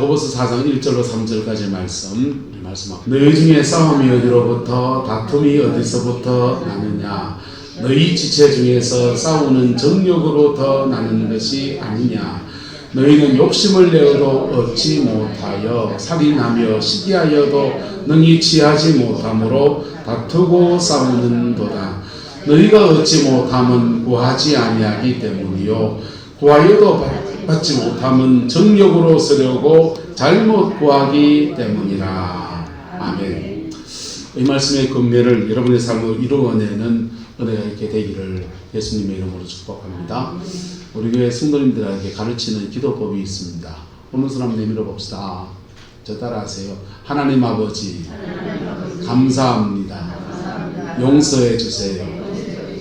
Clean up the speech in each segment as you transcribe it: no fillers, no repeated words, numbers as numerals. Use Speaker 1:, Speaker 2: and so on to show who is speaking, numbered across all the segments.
Speaker 1: 야고보서 4장 1절로 3절까지 말씀하고 너희 중에 싸움이 어디로부터 다툼이 어디서부터 나느냐 너희 지체 중에서 싸우는 정욕으로 더 나는 것이 아니냐 너희는 욕심을 내어도 얻지 못하여 살인하며 시기하여도 능히 취하지 못함으로 다투고 싸우는도다. 너희가 얻지 못함은 구하지 아니하기 때문이요 구하여도 받지 못함은 정욕으로 쓰려고 잘못 구하기 때문이라. 아멘. 이 말씀의 금매를 여러분의 삶으로 이루어내는 은혜가 있게 되기를 예수님의 이름으로 축복합니다. 우리 교회 성도님들에게 가르치는 기도법이 있습니다. 어느 사람 내밀어 봅시다. 저 따라하세요. 하나님 아버지 감사합니다. 용서해 주세요.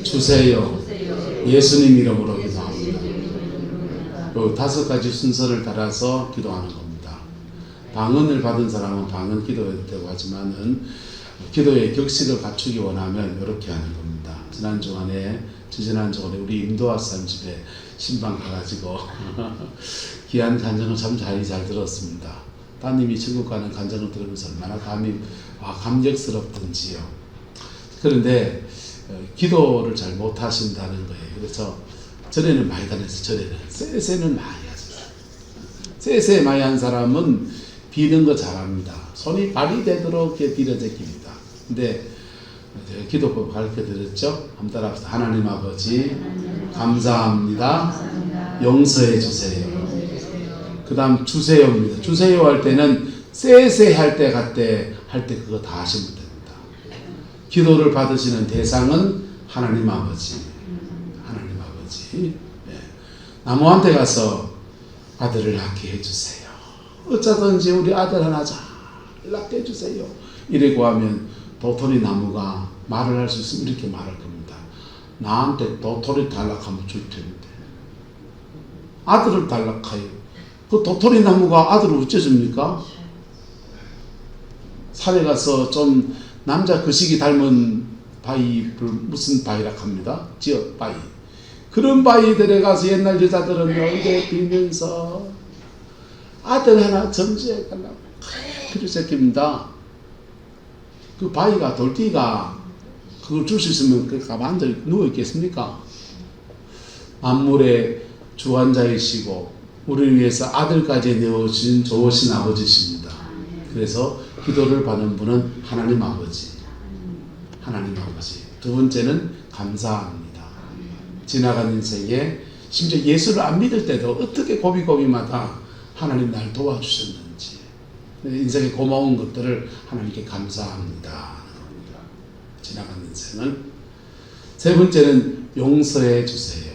Speaker 1: 주세요. 예수님 이름으로 기도합니다. 그 5가지 순서를 따라서 기도하는 겁니다. 방언을 받은 사람은 방언 기도해도 되고 하지만은 기도의 격식을 갖추기 원하면 이렇게 하는 겁니다. 지난주간에 우리 임도아산 집에 신방 가가지고 귀한 간증을 참 잘 들었습니다. 따님이 천국 가는 간증을 들으면서 얼마나 감격스럽던지요. 그런데 기도를 잘 못하신다는 거예요. 그래서 전에는 많이 다녔어요. 전에는 쎄쎄는 많이 하셨어요. 쎄쎄 많이 한 사람은 비는 거 잘합니다. 손이 발이 되도록 빌어 제낍니다. 근데 기도법 가르쳐 드렸죠? 한번 따라합시다. 하나님 아버지 감사합니다. 용서해 주세요. 그 다음 주세요입니다. 주세요 할 때는 쎄쎄 할 때 그거 다 하시면 됩니다. 기도를 받으시는 대상은 하나님 아버지. 네. 나무한테 가서 아들을 낳게 해주세요. 어쩌든지 우리 아들 하나 잘 낳게 해주세요. 이래고 하면 도토리 나무가 말을 할 수 있으면 이렇게 말할 겁니다. 나한테 도토리 달라하면 줄 텐데 아들을 달라해요. 그 도토리 나무가 아들을 어째줍니까? 산에 가서 좀 남자 거시기 닮은 바위를 무슨 바위라 합니다. 지역 바위. 그런 바위들에 가서 옛날 여자들은 이렇게 빌면서 아들 하나 점지해 달라고 필요색입니다. 그 바위가 돌띠가 그걸 줄 수 있으면 그 가만 앉아 누워 있겠습니까? 만물의 주관자이시고 우리를 위해서 아들까지 내어주신 좋으신 아버지십니다. 그래서 기도를 받는 분은 하나님 아버지. 두 번째는 감사합니다. 지나간 인생에 심지어 예수를 안 믿을 때도 어떻게 고비고비마다 하나님 날 도와주셨는지 인생의 고마운 것들을 하나님께 감사합니다. 지나간 인생은. 세 번째는 용서해 주세요.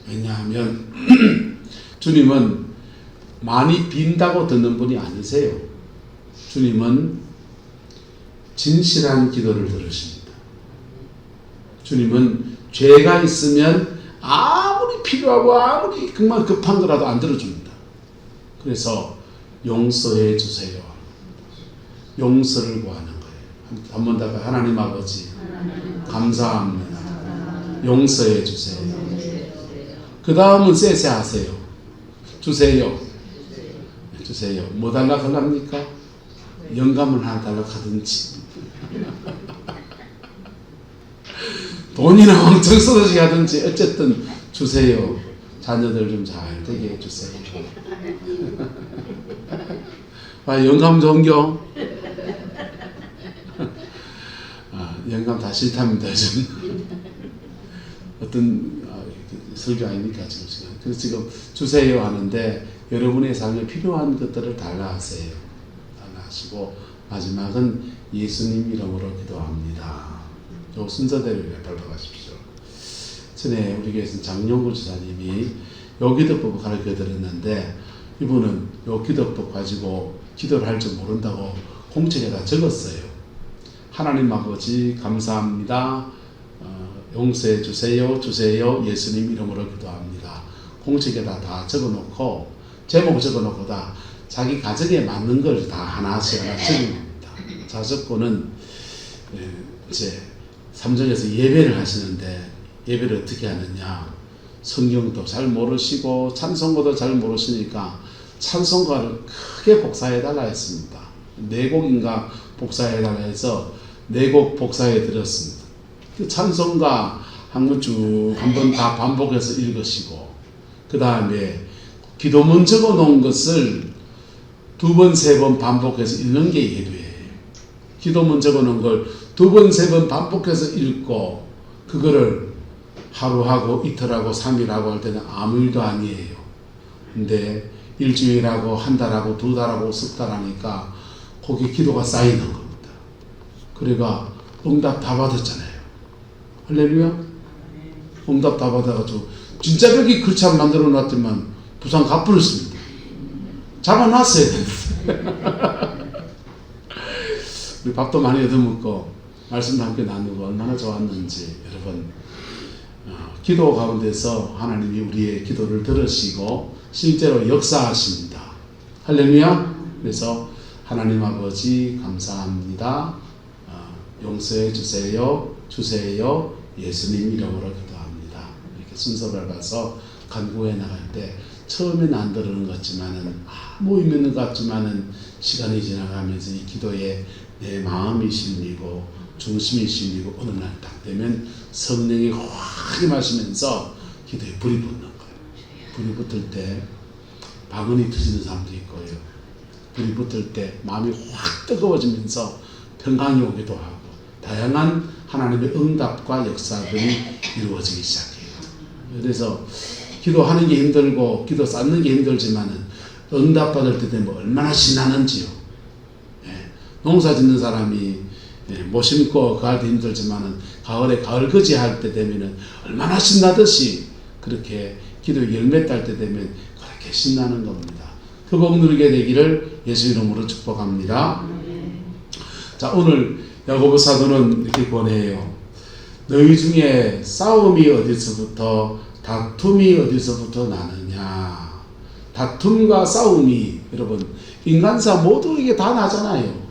Speaker 1: 왜냐하면 주님은 많이 빈다고 듣는 분이 아니세요. 주님은 진실한 기도를 들으십니다. 주님은 죄가 있으면 아무리 필요하고 아무리 정말 급한 거라도 안 들어줍니다. 그래서 용서해 주세요. 용서를 구하는 거예요. 한 번 더 하나님 아버지 감사합니다. 용서해 주세요. 그 다음은 쎄쎄 하세요. 주세요. 뭐 달라고 합니까? 영감을 하나 달라고 하든지 돈이나 엄청 쏟아지게 하든지 어쨌든 주세요. 자녀들 좀 잘 되게 해주세요. 영감 종교? 영감 다 싫답니다. 어떤 설교 아닙니까 지금. 그래서 지금 주세요 하는데 여러분의 삶에 필요한 것들을 달라 하세요. 달라 하시고 마지막은 예수님 이름으로 기도합니다. 요 순서대로 밟아가십시오. 전에 우리 교회에서는 장용구 지사님이 요 기도법을 가르쳐 드렸는데 이분은 요 기도법 가지고 기도를 할 줄 모른다고 공책에다 적었어요. 하나님 아버지 감사합니다. 용서해 주세요. 예수님 이름으로 기도합니다. 공책에다 다 적어놓고 제목 적어놓고 다 자기 가정에 맞는 걸 다 하나씩 적은 겁니다. 자석고는 이제 3절에서 예배를 하시는데 예배를 어떻게 하느냐, 성경도 잘 모르시고 찬송가도 잘 모르시니까 찬송가를 크게 복사해달라 했습니다. 4곡인가 복사해달라 해서 4곡 복사해 드렸습니다. 그 찬송가 한번 쭉 한번 다 반복해서 읽으시고, 그 다음에 기도문 적어 놓은 것을 2번, 3번 반복해서 읽는 게 예배예요. 기도문 적어 놓은 걸 2번, 3번 반복해서 읽고, 그거를 하루하고 이틀하고 3일하고 할 때는 아무 일도 아니에요. 근데 일주일하고 한 달하고 2달하고 석 달 하니까 거기 기도가 쌓이는 겁니다. 그러니까 응답 다 받았잖아요. 할렐루야. 응답 다 받아가지고 진짜 벽이 그렇게 만들어 놨지만 부산 갚으렸습니다. 잡아놨어야 되는데. 우리 밥도 많이 얻어먹고 말씀도 함께 나누고 얼마나 좋았는지. 여러분, 기도 가운데서 하나님이 우리의 기도를 들으시고 실제로 역사하십니다. 할렐루야. 그래서 하나님 아버지 감사합니다. 용서해 주세요. 주세요. 예수님 이름으로 기도합니다. 이렇게 순서를 가서 간구해 나갈 때 처음에는 안 들은 것 같지만은 아무 의미 없는 것 같지만은 시간이 지나가면서 이 기도에 내 마음이 실리고 중심이 실리고 어느 날 딱 되면 성령이 확 임하시면서 기도에 불이 붙는 거예요. 불이 붙을 때 방언이 터지는 사람도 있고요. 불이 붙을 때 마음이 확 뜨거워지면서 평강이 오기도 하고 다양한 하나님의 응답과 역사들이 이루어지기 시작해요. 그래서 기도하는 게 힘들고 기도 쌓는 게 힘들지만은 응답 받을 때 되면 얼마나 신나는지요. 농사 짓는 사람이 못 심고 그 할 때 힘들지만은 가을에 가을거지 할 때 되면은 얼마나 신나듯이 그렇게 기도 열매 딸 때 되면 그렇게 신나는 겁니다. 그 복 누리게 되기를 예수 이름으로 축복합니다. 자, 오늘 야고보 사도는 이렇게 권해요. 너희 중에 싸움이 어디서부터 다툼이 어디서부터 나느냐. 다툼과 싸움이 여러분 인간사 모두에게 다 나잖아요.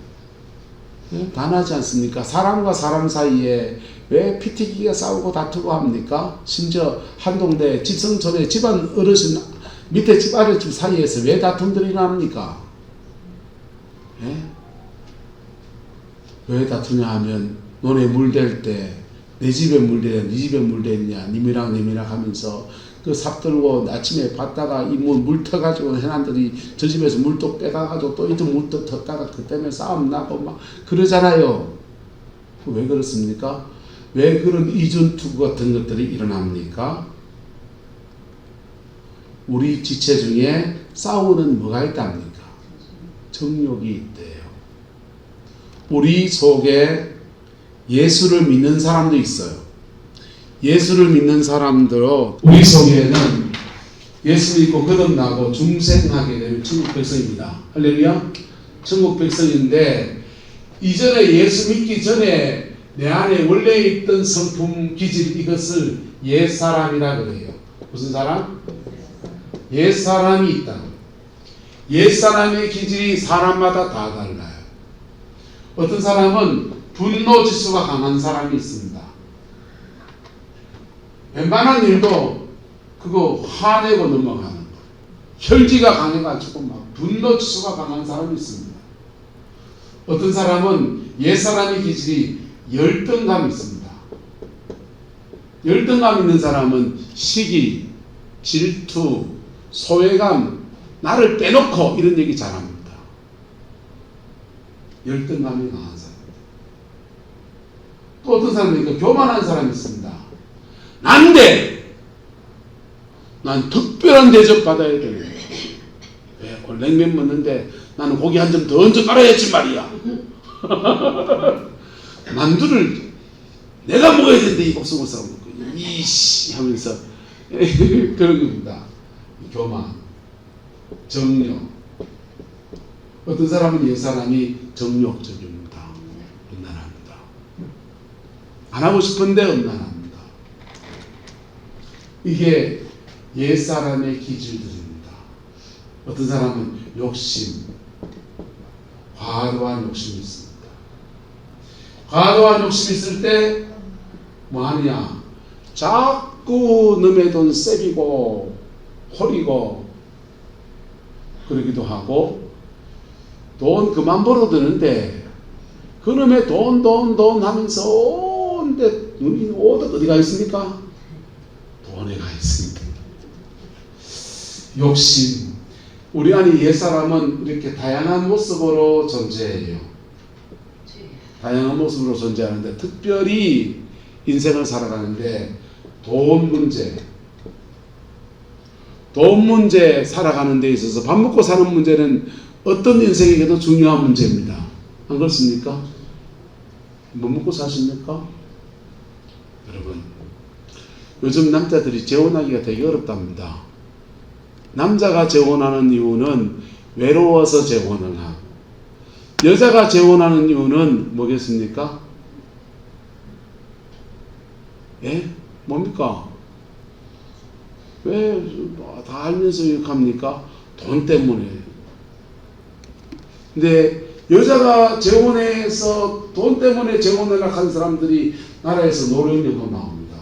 Speaker 1: 다 나지 않습니까? 사람과 사람 사이에 왜 피튀기가 싸우고 다투고 합니까? 심지어 한동대 집성촌에 집안 어르신 밑에 집 아래 집 사이에서 왜 다툼들이 납니까? 왜 다투냐 하면 너네 물댈 때 내 집에 물대냐 네 집에 물대냐 님이랑 하면서 그 삽 들고 아침에 봤다가 이 물 터가지고 해남들이 저 집에서 물도 빼가가지고 또 이쪽 물도 텄다가 그 때문에 싸움 나고 막 그러잖아요. 왜 그렇습니까? 왜 그런 이전투 같은 것들이 일어납니까? 우리 지체 중에 싸우는 뭐가 있답니까? 정욕이 있대요. 우리 속에 예수를 믿는 사람도 있어요. 예수를 믿는 사람들로 우리 속에는 예수 믿고 거듭나고 중생하게 되면 천국 백성입니다. 할렐루야. 천국 백성인데 이전에 예수 믿기 전에 내 안에 원래 있던 성품 기질 이것을 옛사람이라 그래요. 무슨 사람? 옛사람이 있다. 옛사람의 기질이 사람마다 다 달라요. 어떤 사람은 분노 지수가 강한 사람이 있습니다. 웬만한 일도 그거 화내고 넘어가는 거. 혈기가 강해가지고 막 분노 지수가 강한 사람이 있습니다. 어떤 사람은 옛사람의 기질이 열등감이 있습니다. 열등감 있는 사람은 시기, 질투, 소외감, 나를 빼놓고 이런 얘기 잘합니다. 열등감이 강한 사람. 또 어떤 사람은 교만한 사람이 있습니다. 난데 난 특별한 대접 받아야 돼. 왜? 오늘 냉면 먹는데 나는 고기 한 점 더 얹어 깔아야지 말이야. 만두를 내가 먹어야 되는데 이 복숭아 싸움 먹고 이씨 하면서 그런 겁니다. 교만, 정욕. 어떤 사람은 옛사람이 정욕적입니다. 음란합니다. 안 하고 싶은데 음란합니다. 이게 옛사람의 기질들입니다. 어떤 사람은 욕심, 과도한 욕심이 있습니다. 과도한 욕심이 있을 때 뭐하냐? 자꾸 남의 돈 세비고 호리고 그러기도 하고, 돈 그만 벌어드는데 그놈의 돈 하면서 온데 눈이 오듯 어디가 있습니까? 돈에 가 있습니다. 욕심. 우리 안에 옛사람은 이렇게 다양한 모습으로 존재해요. 다양한 모습으로 존재하는데, 특별히 인생을 살아가는데 돈 문제 살아가는 데 있어서 밥 먹고 사는 문제는 어떤 인생에게도 중요한 문제입니다. 안 그렇습니까? 뭐 먹고 사십니까? 여러분, 요즘 남자들이 재혼하기가 되게 어렵답니다. 남자가 재혼하는 이유는 외로워서 재혼을 하고, 여자가 재혼하는 이유는 뭐겠습니까? 예? 뭡니까? 왜 다 알면서 이렇게 합니까? 돈 때문에. 근데 여자가 재혼해서 돈 때문에 재혼을 한 사람들이 나라에서 노령연금 나옵니다.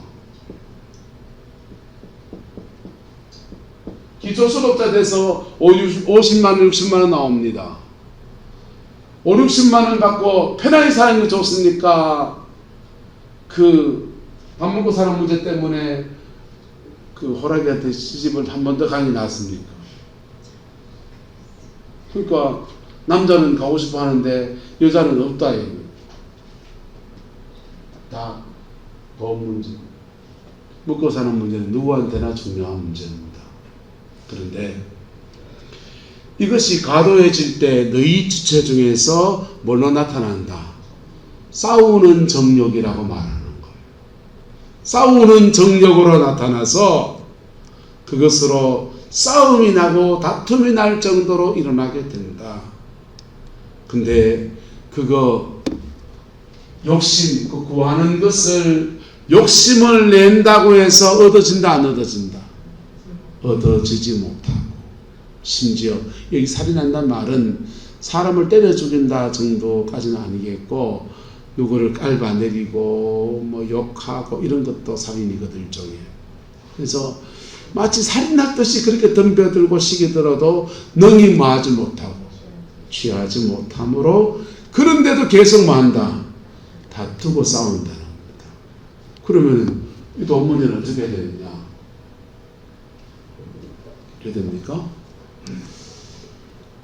Speaker 1: 기초수급자 돼서 50만, 60만 원 나옵니다. 5, 60만 원 받고 편하게 사는 게 좋습니까? 그 밥 먹고 사는 문제 때문에 그 호랑이한테 시집을 한 번 더 가니 났습니까? 그러니까 남자는 가고 싶어 하는데 여자는 없다 이거. 다 돈 문제. 먹고 사는 문제는 누구한테나 중요한 문제입니다. 그런데 이것이 과도해질 때 너희 지체 중에서 뭘로 나타난다? 싸우는 정욕이라고 말하는 거예요. 싸우는 정욕으로 나타나서 그것으로 싸움이 나고 다툼이 날 정도로 일어나게 된다. 근데 그거 욕심, 그 구하는 것을 욕심을 낸다고 해서 얻어진다, 안 얻어진다? 얻어지지 못하고, 심지어 여기 살인한다는 말은 사람을 때려 죽인다 정도까지는 아니겠고, 누구를 깔아내리고 뭐 욕하고 이런 것도 살인이거든, 일종의. 그래서 마치 살인하듯이 그렇게 덤벼들고 시기들어도 능히 뭐하지 못하고 취하지 못함으로, 그런데도 계속 뭐한다? 다투고 싸운다는 겁니다. 그러면 이 돈 문제는 어떻게 해야 되느냐? 어떻게 됩니까?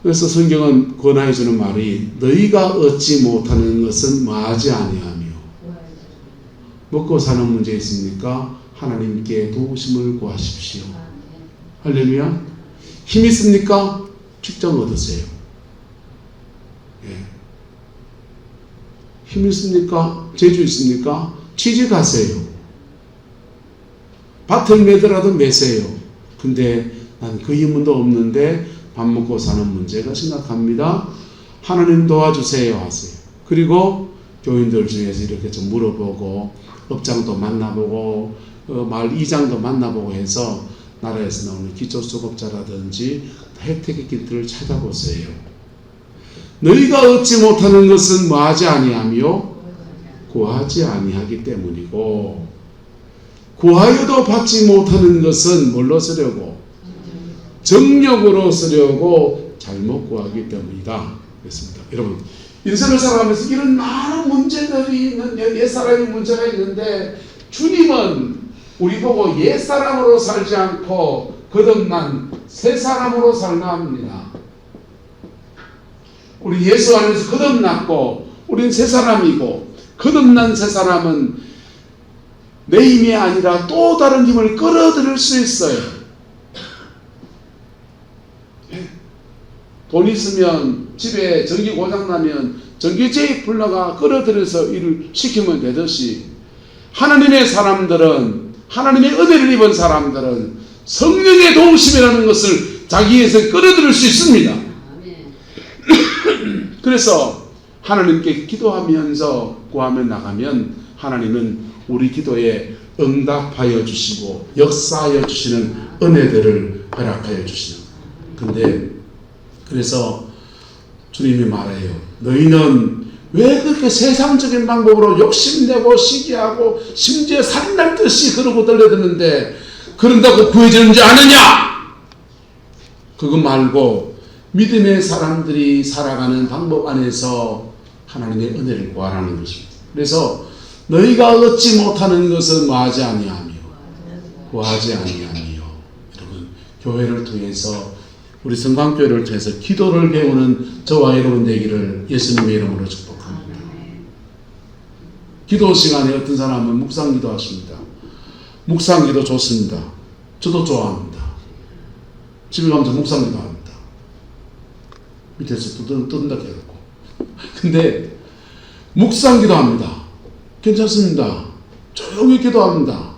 Speaker 1: 그래서 성경은 권하여 주는 말이, 너희가 얻지 못하는 것은 뭐하지 아니하며. 먹고 사는 문제 있습니까? 하나님께 도우심을 구하십시오. 할렐루야. 힘 있습니까? 직장 얻으세요. 예. 힘 있습니까? 재주 있습니까? 취직하세요. 밭을 매더라도 매세요. 근데 난 그 힘도 없는데 밥 먹고 사는 문제가 심각합니다. 하나님 도와주세요 하세요. 그리고 교인들 중에서 이렇게 좀 물어보고, 업장도 만나보고, 마을 이장도 만나보고 해서 나라에서 나오는 기초수급자라든지 혜택의 길들을 찾아보세요. 너희가 얻지 못하는 것은 뭐하지 아니하며 구하지 아니하기 때문이고, 구하여도 받지 못하는 것은 뭘로 쓰려고? 정욕으로 쓰려고 잘못 구하기 때문이다. 그렇습니다. 여러분, 인생을 살아가면서 이런 많은 문제들이 있는, 옛사람의 문제가 있는데, 주님은 우리 보고 옛사람으로 살지 않고 거듭난 새사람으로 살라 합니다. 우리 예수 안에서 거듭났고 우리는 새사람이고, 거듭난 새사람은 내 힘이 아니라 또 다른 힘을 끌어들일 수 있어요. 돈 있으면 집에 전기 고장나면 전기제이 불러가 끌어들여서 일을 시키면 되듯이, 하나님의 사람들은, 하나님의 은혜를 입은 사람들은 성령의 도우심이라는 것을 자기에서 끌어들일 수 있습니다. 그래서 하나님께 기도하면서 구하며 나가면 하나님은 우리 기도에 응답하여 주시고 역사하여 주시는 은혜들을 허락하여 주시는. 근데 그래서 주님이 말해요. 너희는 왜 그렇게 세상적인 방법으로 욕심내고 시기하고 심지어 살인할 듯이 그러고 들려드는데 그런다고 구해지는지 아느냐? 그거 말고 믿음의 사람들이 살아가는 방법 안에서 하나님의 은혜를 구하라는 것입니다. 그래서 너희가 얻지 못하는 것은 뭐하지 아니하며 구하지 아니하며. 여러분, 교회를 통해서, 우리 성광교회를 통해서 기도를 배우는 저와 여러분 되기를 예수님의 이름으로 축복합니다. 기도 시간에 어떤 사람은 묵상기도 하십니다. 묵상기도 좋습니다. 저도 좋아합니다. 집에 가면 묵상기도 합니다. 밑에서 뜯는다 해갖고. 근데 묵상기도 합니다. 괜찮습니다. 조용히 기도합니다.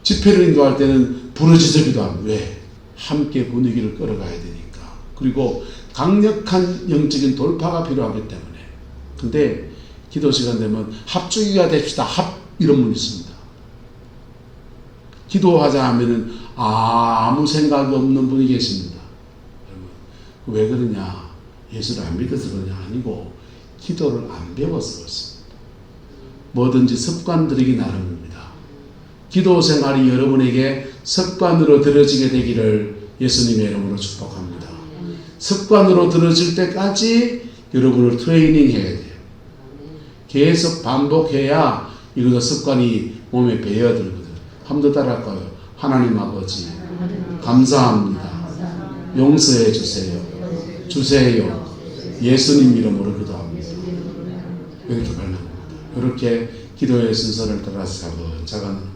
Speaker 1: 집회를 인도할 때는 부르짖기도 합니다. 왜? 함께 분위기를 끌어가야 되니까. 그리고 강력한 영적인 돌파가 필요하기 때문에. 근데 기도 시간 되면 합주기가 됩시다. 이런 분이 있습니다. 기도하자 하면은 아무 생각이 없는 분이 계십니다. 여러분, 왜 그러냐? 예수를 안 믿어서 그러냐? 아니고 기도를 안 배워서 그렇습니다. 뭐든지 습관 들이기 나름입니다. 기도 생활이 여러분에게 습관으로 들어지게 되기를 예수님의 이름으로 축복합니다. 습관으로 들어질 때까지 여러분을 트레이닝 해야 돼요. 계속 반복해야 이것도 습관이 몸에 배어들거든요. 한번 더 따라할까요? 하나님 아버지 감사합니다. 용서해 주세요. 예수님 이름으로 기도합니다. 이렇게 발명합니다. 이렇게 기도의 순서를 따라서 차근차근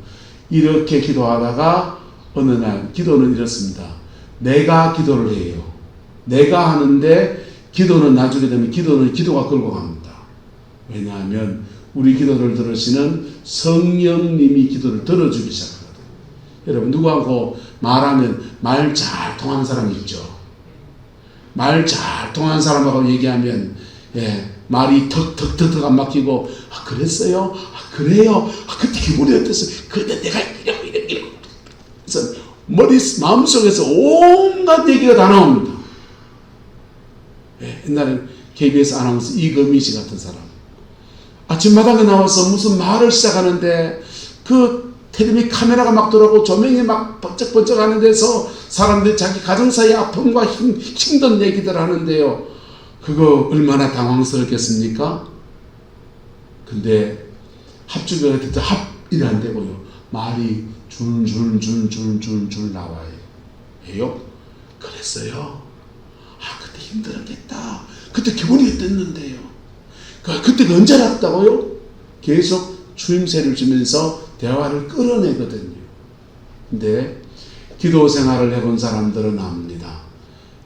Speaker 1: 이렇게 기도하다가 어느 날 기도는 이렇습니다. 내가 기도를 해요. 내가 하는데 기도는 나중에 되면 기도가 끌고 갑니다. 왜냐하면 우리 기도를 들으시는 성령님이 기도를 들어주기 시작하거든요. 여러분, 누구하고 말하면 말 잘 통하는 사람 있죠. 말 잘 통하는 사람하고 얘기하면 말이 턱턱턱턱 안 막히고 그랬어요? 그래요? 그때 기분이 어땠어요? 근데 내가 이렇게 그래서 마음속에서 온갖 얘기가 다 나옵니다. 옛날엔 KBS 아나운서 이금희 씨 같은 사람, 아침마당에 나와서 무슨 말을 시작하는데 그 텔레비 카메라가 막 돌아오고 조명이 막 번쩍번쩍 하는 데서 사람들이 자기 가정사의 아픔과 힘든 얘기들 하는데요. 그거 얼마나 당황스럽겠습니까? 근데 합주가 됐다 합이 안 되고요. 말이 줄 나와요. 왜요? 그랬어요. 그때 힘들었겠다. 그때 기분이 어땠는데요. 그때가 언제 났다고요? 계속 추임새를 주면서 대화를 끌어내거든요. 근데 기도 생활을 해본 사람들은 압니다.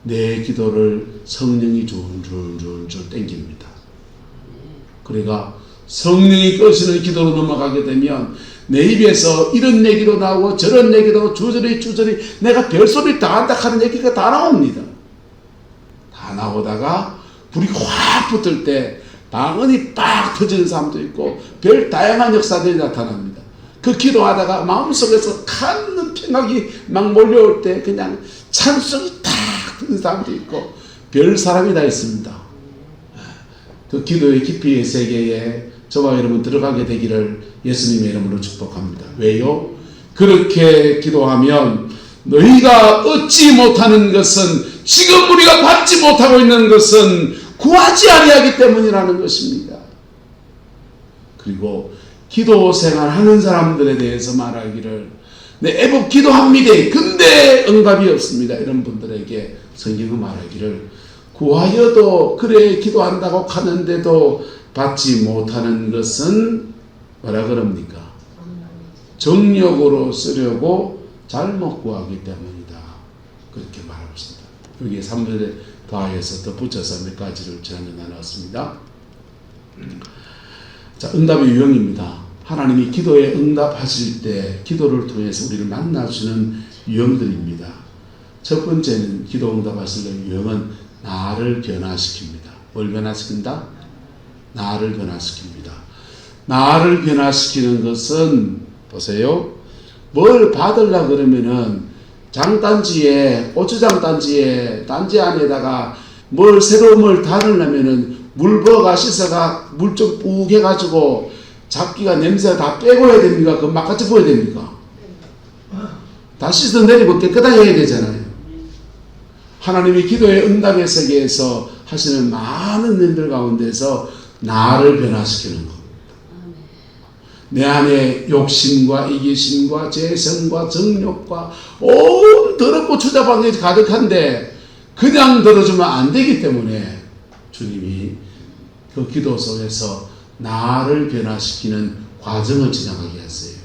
Speaker 1: 내 기도를 성령이 줄줄줄줄 땡깁니다. 그러니까 성령이 끄시는 기도로 넘어가게 되면 내 입에서 이런 얘기도 나오고 저런 얘기도 나오고 주저리 내가 별소리 다 한다 하는 얘기가 다 나옵니다. 다 나오다가 불이 확 붙을 때 방언이 빡 터지는 사람도 있고 별 다양한 역사들이 나타납니다. 그 기도하다가 마음속에서 큰 평강이 막 몰려올 때 그냥 찬송이 탁 드는 사람도 있고 별 사람이 다 있습니다. 그 기도의 깊이의 세계에 저와 여러분 들어가게 되기를 예수님의 이름으로 축복합니다. 왜요? 그렇게 기도하면 너희가 얻지 못하는 것은, 지금 우리가 받지 못하고 있는 것은 구하지 아니하기 때문이라는 것입니다. 그리고 기도 생활하는 사람들에 대해서 말하기를, 네, 애법 기도합니다. 근데 응답이 없습니다. 이런 분들에게 성경은 말하기를, 구하여도 그래 기도한다고 하는데도 받지 못하는 것은 뭐라 그럽니까? 정욕으로 쓰려고 잘못 구하기 때문이다. 그렇게 말하고 있습니다. 여기에 3절에 더하여서 덧붙여서 몇 가지를 지난주에 나눴습니다. 자, 응답의 유형입니다. 하나님이 기도에 응답하실 때 기도를 통해서 우리를 만나주는 유형들입니다. 첫 번째는 기도 응답하실 때 유형은 나를 변화시킵니다. 뭘 변화시킨다? 나를 변화시킵니다. 나를 변화시키는 것은, 보세요, 뭘 받으려고 그러면은 장단지에, 고추장 단지에, 단지 안에다가 새로운 뭘 달으려면은 물 부어가 씻어가 물 좀 푹 해가지고 잡기가 냄새가 다 빼고 해야 됩니까? 그럼 막 같이 부어야 됩니까? 다 씻어내리고 깨끗하게 해야 되잖아요. 하나님이 기도의 응답의 세계에서 하시는 많은 일들 가운데서 나를 변화시키는 것. 내 안에 욕심과 이기심과 재성과 정욕과 온 더럽고 추잡한 게 가득한데 그냥 들어주면 안 되기 때문에 주님이 그 기도 속에서 나를 변화시키는 과정을 지나가게 하세요.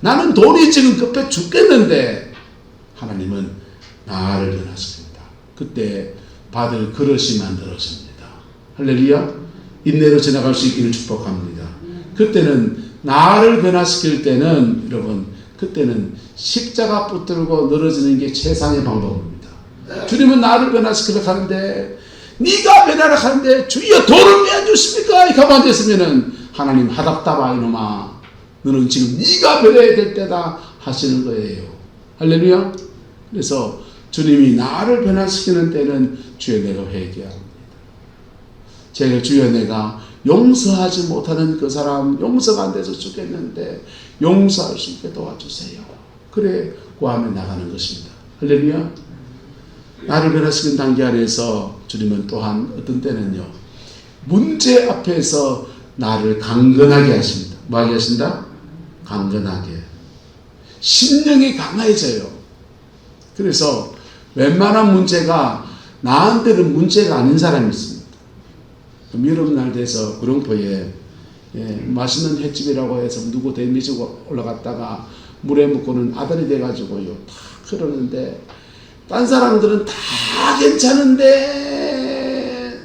Speaker 1: 나는 돈이 지금 급해 죽겠는데 하나님은 나를 변화시킵니다. 그때 받을 그릇이 만들어집니다. 할렐루야. 인내로 지나갈 수 있기를 축복합니다. 그때는 나를 변화시킬 때는 여러분 그때는 십자가 붙들고 늘어지는 게 최상의 방법입니다. 주님은 나를 변화시키려고 하는데 네가 변화를 하는데 주여 돈을 왜 안 주십니까? 이렇게 가만히 있으면은 하나님 하답다바 이놈아 너는 지금 네가 변해야 될 때다 하시는 거예요. 할렐루야. 그래서 주님이 나를 변화시키는 때는 주여 내가 회개합니다. 제가 주여 내가 용서하지 못하는 그 사람 용서가 안 돼서 죽겠는데 용서할 수 있게 도와주세요. 그래 구하며 나가는 것입니다. 할렐루야. 나를 변화시킨 단계 안에서 주님은 또한 어떤 때는요 문제 앞에서 나를 강건하게 하십니다. 뭐 하게 하신다? 강건하게. 심령이 강해져요. 그래서 웬만한 문제가 나한테는 문제가 아닌 사람이 있습니다. 여름날 돼서 구룡포에 맛있는 횟집이라고 해서 누구 대미지고 올라갔다가 물에 묻고는 아들이 돼가지고요 다 그러는데 딴 사람들은 다 괜찮은데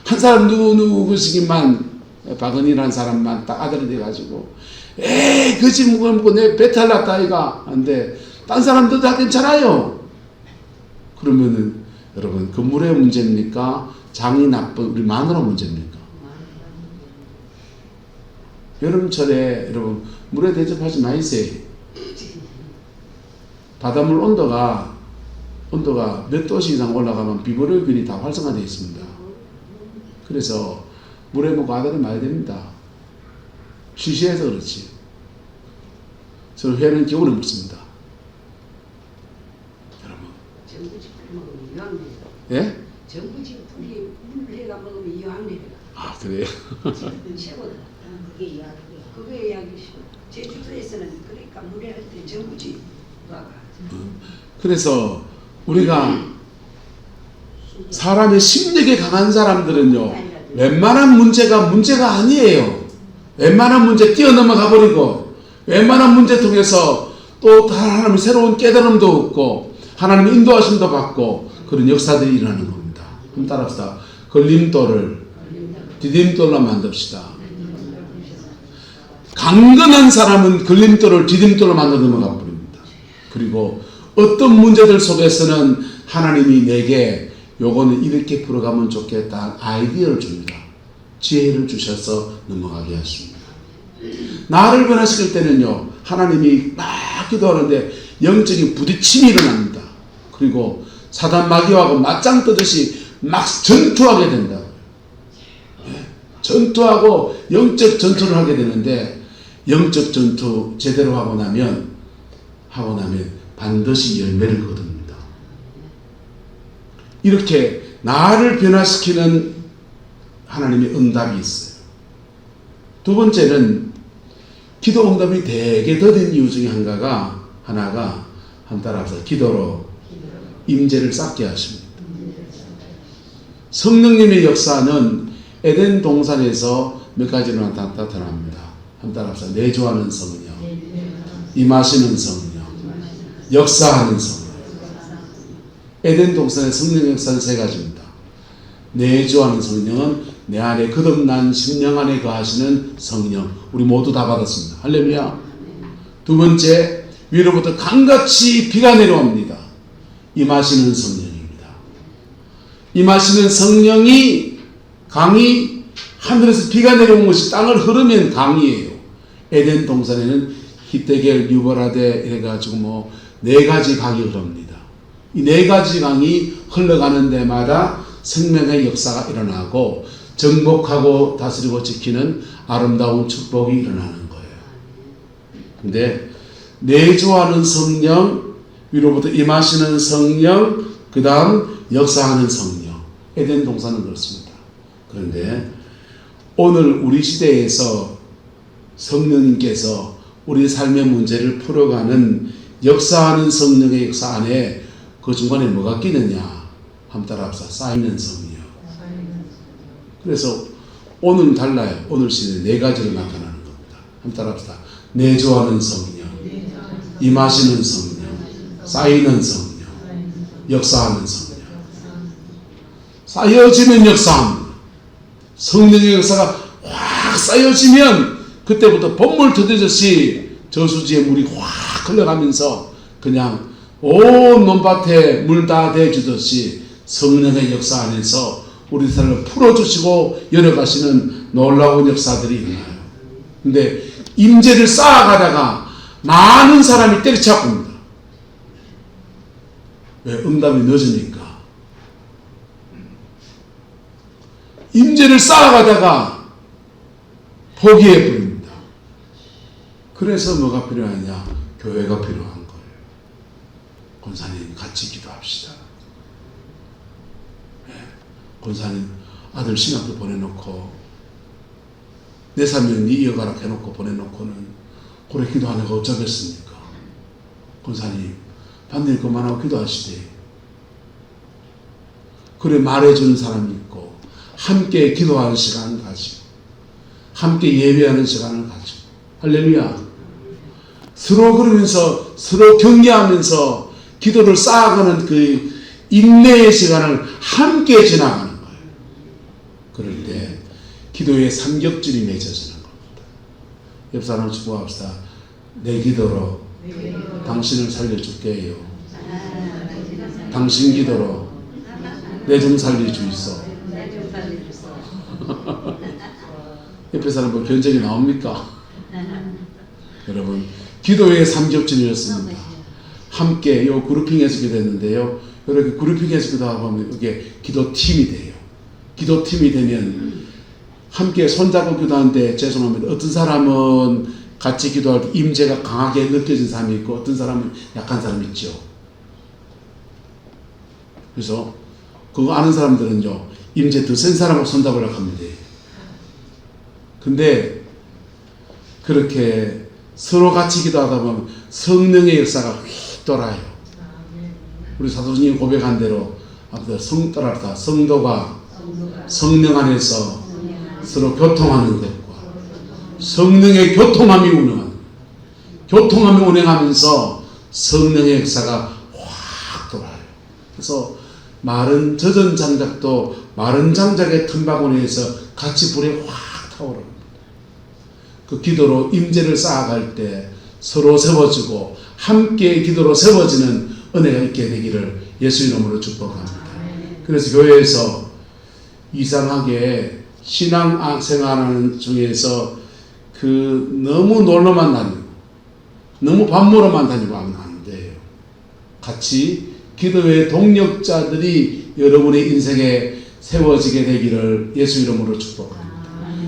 Speaker 1: 한 사람 누구시기만 박은이라는 사람만 딱 아들이 돼가지고 에이 그 집 먹고 내 배탈 났다 이가 안돼 딴 사람들 다 괜찮아요. 그러면은 여러분 그 물의 문제입니까? 장이 나쁜 우리 마누라 문제입니까? 여름철에 여러분 물에 대접하지 마이세요. 바닷물 온도가 몇 도씨 이상 올라가면 비브로균이 다 활성화되어 있습니다. 그래서 물에 먹고 아들을 말아야 됩니다. 시시해서 그렇지. 저는 회는 겨울에 먹습니다. 여러분.
Speaker 2: 전부집 먹으면 이왕내려.
Speaker 1: 예?
Speaker 2: 전부집 풀이 물회가 먹으면 이왕내려.
Speaker 1: 아 그래요?
Speaker 2: 최고다. 그게 이야기야. 그게 이야기시고 제주도에서는 그러니까 물회 할 때 전부집 와가.
Speaker 1: 그래서 우리가 사람의 심력이 강한 사람들은요 웬만한 문제가 아니에요. 웬만한 문제 뛰어넘어가 버리고 웬만한 문제 통해서 또 하나님의 새로운 깨달음도 얻고 하나님의 인도하심도 받고 그런 역사들이 일어나는 겁니다. 한번 따라합시다. 걸림돌을 디딤돌로 만듭시다. 강건한 사람은 걸림돌을 디딤돌로 만들어 넘어가 버립니다. 그리고 어떤 문제들 속에서는 하나님이 내게 요거는 이렇게 풀어가면 좋겠다 아이디어를 줍니다. 지혜를 주셔서 넘어가게 하십니다. 나를 변화시킬 때는요 하나님이 막 기도하는데 영적인 부딪힘이 일어납니다. 그리고 사단 마귀하고 맞짱 뜨듯이 막 전투하게 된다. 전투하고 영적 전투를 하게 되는데 영적 전투 제대로 하고 나면 반드시 열매를 거둡니다. 이렇게 나를 변화시키는 하나님의 응답이 있어요. 두 번째는 기도 응답이 되게 더딘 이유 중에 하나가 한 따라서 기도로 임재를 쌓게 하십니다. 성령님의 역사는 에덴 동산에서 몇 가지로 나타납니다. 한 따라서 내주하는 성령, 임하시는 성령, 역사하는 성령. 에덴 동산의 성령 역사는 세 가지입니다. 내주하는 성령은 내 안에 거듭난 심령 안에 거하시는 성령. 우리 모두 다 받았습니다. 할렐루야. 두 번째, 위로부터 강같이 비가 내려옵니다. 임하시는 성령입니다. 임하시는 성령이 강이 하늘에서 비가 내려온 것이 땅을 흐르면 강이에요. 에덴 동산에는 히데겔, 유보라데 해가지고 네 가지 강이 흐릅니다. 이 네 가지 강이 흘러가는 데마다 생명의 역사가 일어나고 정복하고 다스리고 지키는 아름다운 축복이 일어나는 거예요. 근데 내주하는 성령, 위로부터 임하시는 성령, 그 다음 역사하는 성령. 에덴 동산은 그렇습니다. 그런데 오늘 우리 시대에서 성령님께서 우리 삶의 문제를 풀어가는 역사하는 성령의 역사 안에 그 중간에 뭐가 끼느냐? 한번 따라합시다. 쌓이는 성령. 그래서 오늘 달라요. 오늘 시대에 네 가지로 나타나는 겁니다. 한번 따라합시다. 내주하는 성령, 임하시는 성령, 쌓이는 성령, 역사하는 성령. 쌓여지면 역사합니다. 성령의 역사가 확 쌓여지면 그때부터 봇물 터지듯이 저수지에 물이 확 흘러가면서 그냥 온 논밭에 물 다 대주듯이 성령의 역사 안에서 우리 삶을 풀어주시고 열어가시는 놀라운 역사들이 일어나요. 근데 임재를 쌓아가다가 많은 사람이 때려잡습니다. 왜? 응답이 늦으니까. 임재를 쌓아가다가 포기해버립니다. 그래서 뭐가 필요하냐? 교회가 필요한 거예요. 권사님 같이 기도합시다. 네. 권사님 아들 신학교 보내놓고 내 삶을 네 이어가라 해놓고 보내놓고는 그래 기도하는 거 어쩌겠습니까? 권사님 반일 그만하고 기도하시되. 그래 말해주는 사람이 있고 함께 기도하는 시간을 가지고 함께 예배하는 시간을 가지고 할렐루야. 서로 그러면서 서로 격려하면서 기도를 쌓아가는 그 인내의 시간을 함께 지나가는 거예요. 그럴 때 기도의 삼겹줄이 맺어지는 겁니다. 옆 사람을 축복합시다. 내 기도로 당신을 살려줄게요. 당신 기도로 내 좀 살려주이소. 옆에 사람 뭐 견적이 나옵니까? 여러분 기도의 삼겹줄이었습니다. 함께 요 그룹핑에서 기도했는데요. 이렇게 그룹핑에서 기도하면 이게 기도팀이 돼요. 기도팀이 되면 함께 손잡고 기도하는데 죄송합니다. 어떤 사람은 같이 기도할 때 임재가 강하게 느껴진 사람이 있고 어떤 사람은 약한 사람이 있죠. 그래서 그거 아는 사람들은요. 임재 더 센 사람하고 손잡으라고 합니다. 근데 그렇게 서로 같이 기도하다 보면 성령의 역사가 휙 돌아요. 우리 사도님이 고백한 대로 따라합시다. 성도가 성령 안에서 서로 교통하는 것과 성령의 교통함이 운행하는 교통함이 운행하면서 성령의 역사가 확 돌아요. 그래서 마른 젖은 장작도 마른 장작의 틈바구니에서 같이 불에 확 타오릅니다. 그 기도로 임재를 쌓아갈 때 서로 세워지고 함께 기도로 세워지는 은혜가 있게 되기를 예수 이름으로 축복합니다. 그래서 교회에서 이상하게 신앙 생활하는 중에서 너무 놀러만 다니고 너무 밥 먹으러만 다니고 하면 안 돼요. 같이 기도의 동력자들이 여러분의 인생에 세워지게 되기를 예수 이름으로 축복합니다.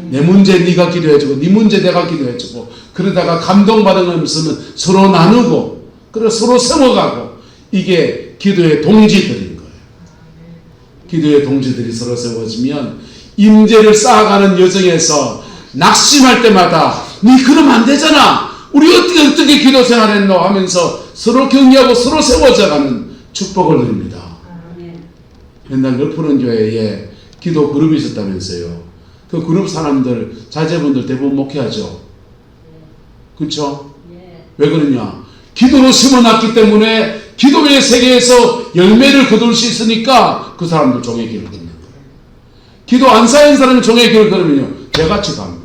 Speaker 1: 내 문제 네가 기도해주고 네 문제 내가 기도해주고 그러다가 감동받으면서 서로 나누고 그래 서로 세워가고 이게 기도의 동지들인 거예요. 기도의 동지들이 서로 세워지면 임재를 쌓아가는 여정에서 낙심할 때마다 네 그러면 안 되잖아. 우리 어떻게 기도 생활했노 하면서 서로 격려하고 서로 세워져가는 축복을 누립니다. 옛날 열푸른 교회에 기도 그룹이 있었다면서요. 그 그룹 사람들 자제분들 대부분 목회하죠. 그렇죠? 왜 그러냐? 기도로 심어놨기 때문에 기도의 세계에서 열매를 거둘 수 있으니까 그 사람들 종의 길을 걷는 거예요. 기도 안 쌓인 사람이 종의 길을 걸으면요 내같이 갑니다.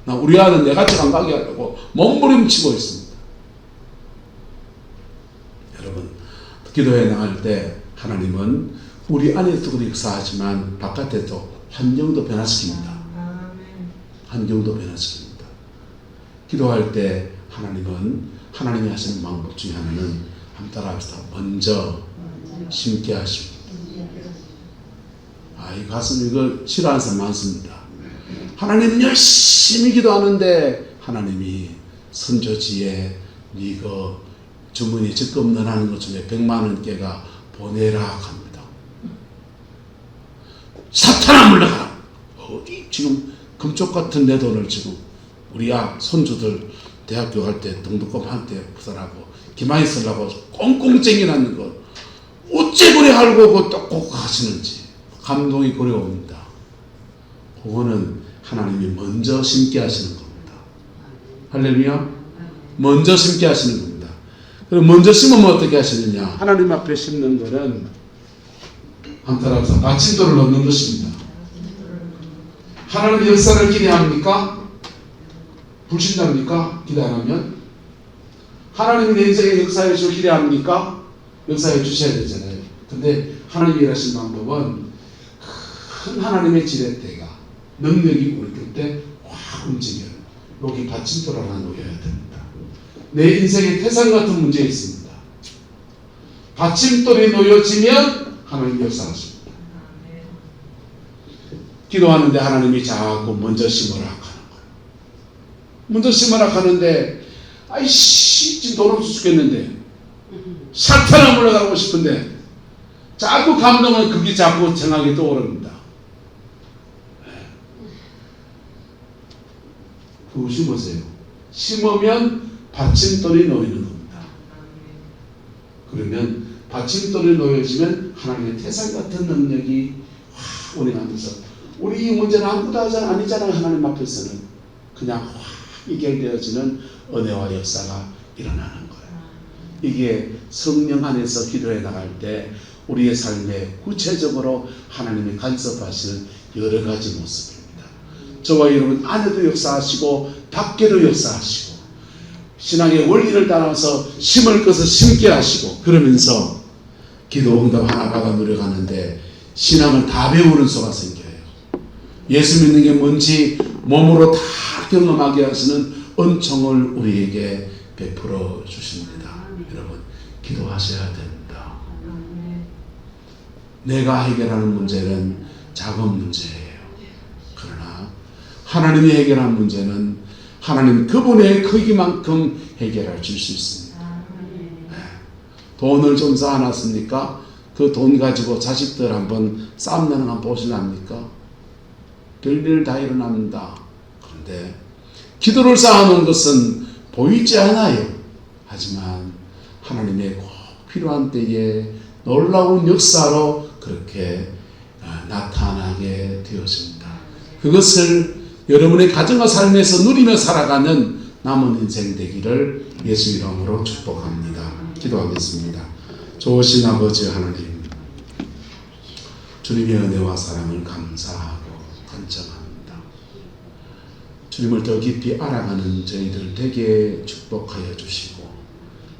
Speaker 1: 우리 아는 내같이 안 가게 하려고 몸부림치고 있습니다. 여러분 기도해 나갈 때 하나님은 우리 안에도 역사하지만 바깥에도 환경도 변화시킵니다. 환경도 변화시킵니다. 기도할 때 하나님은 하나님이 하시는 방법 중에 하나는 한번 따라합시다. 먼저 심게 하시고. 이 가슴 이거 싫어하는 사람 많습니다. 하나님은 열심히 기도하는데 하나님이 선조지에 네가 주머니에 적금 넣어놓은 것 중에 100만 원께가 보내라 합니다. 사탄아 물러가라. 어디 지금 금쪽 같은 내 돈을 지금 우리 손주들 대학교 갈 때 등록금 한때 부산하고 기만히 쓰려고 꽁꽁 쟁여놨는 거 어째 그래 알고 꼭 하시는지 감동이 그래 옵니다. 그거는 하나님이 먼저 심게 하시는 겁니다. 할렐루야. 먼저 심게 하시는 겁니다. 그럼 먼저 심으면 어떻게 하시느냐? 하나님 앞에 심는 거는 한타라서 받침돌을 넣는 것입니다. 하나님 역사를 기대합니까? 불신자입니까? 기대 안 하면? 하나님이 내 인생의 역사에 줄 기대합니까? 역사해 주셔야 되잖아요. 근데 하나님이 일하신 방법은 큰 하나님의 지렛대가 능력이 우리 곁에 확 움직여요. 여기 받침돌 하나 놓여야 됩니다. 내 인생에 태산 같은 문제 있습니다. 받침돌이 놓여지면 하나님 역사하십니다. 기도하는데 하나님이 자꾸 먼저 심으라 하는 거예요. 먼저 심으라 하는데 아이씨 지금 돈 없어 죽겠는데 사탄아 물러가고 싶은데 자꾸 감동은 그게 자꾸 정하게 떠오릅니다. 그거 심으세요. 심으면 받침돌이 놓이는 겁니다. 그러면 받침돌이 놓여지면 하나님의 태산 같은 능력이 확 운행하면서 우리 이 문제는 아무것도 아니잖아요. 하나님 앞에서는 그냥 확 이결되어지는 은혜와 역사가 일어나는 거예요. 이게 성령 안에서 기도해 나갈 때 우리의 삶에 구체적으로 하나님이 간섭하시는 여러 가지 모습입니다. 저와 여러분 안에도 역사하시고 밖에도 역사하시고 신앙의 원리를 따라서 심을 것을 심게 하시고 그러면서 기도 응답 하나 받아 누려가는데 신앙을 다 배우는 수가 생겨요. 예수 믿는 게 뭔지 몸으로 다 경험하게 하시는 은총을 우리에게 베풀어 주십니다. 여러분 기도하셔야 됩니다. 내가 해결하는 문제는 작은 문제예요. 그러나 하나님이 해결한 문제는 하나님 그분의 크기만큼 해결할 수 있습니다. 돈을 좀 쌓아놨습니까? 그 돈 가지고 자식들 한번 싸움 나는 거 한번 보실랍니까? 별일 다 일어납니다. 그런데 기도를 쌓아놓은 것은 보이지 않아요. 하지만 하나님의 꼭 필요한 때에 놀라운 역사로 그렇게 나타나게 되었습니다. 그것을 여러분의 가정과 삶에서 누리며 살아가는 남은 인생 되기를 예수 이름으로 축복합니다. 기도하겠습니다. 좋으신 아버지 하나님, 주님의 은혜와 사랑을 감사하고 간청합니다. 주님을 더 깊이 알아가는 저희들 되게 축복하여 주시고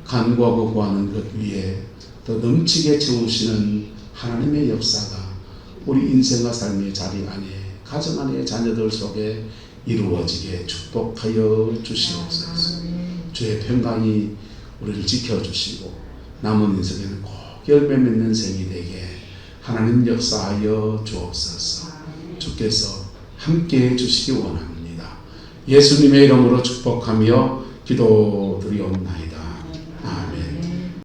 Speaker 1: 간구하고 구하는 것 위에 더 넘치게 채우시는 하나님의 역사가 우리 인생과 삶의 자리 안에 가정 안의 자녀들 속에 이루어지게 축복하여 주시옵소서. 주의 평강이 우리를 지켜주시고 남은 인생에는 꼭 열매 맺는 생이 되게 하나님 역사하여 주옵소서. 주께서 함께해 주시기 원합니다. 예수님의 이름으로 축복하며 기도드리옵나이다.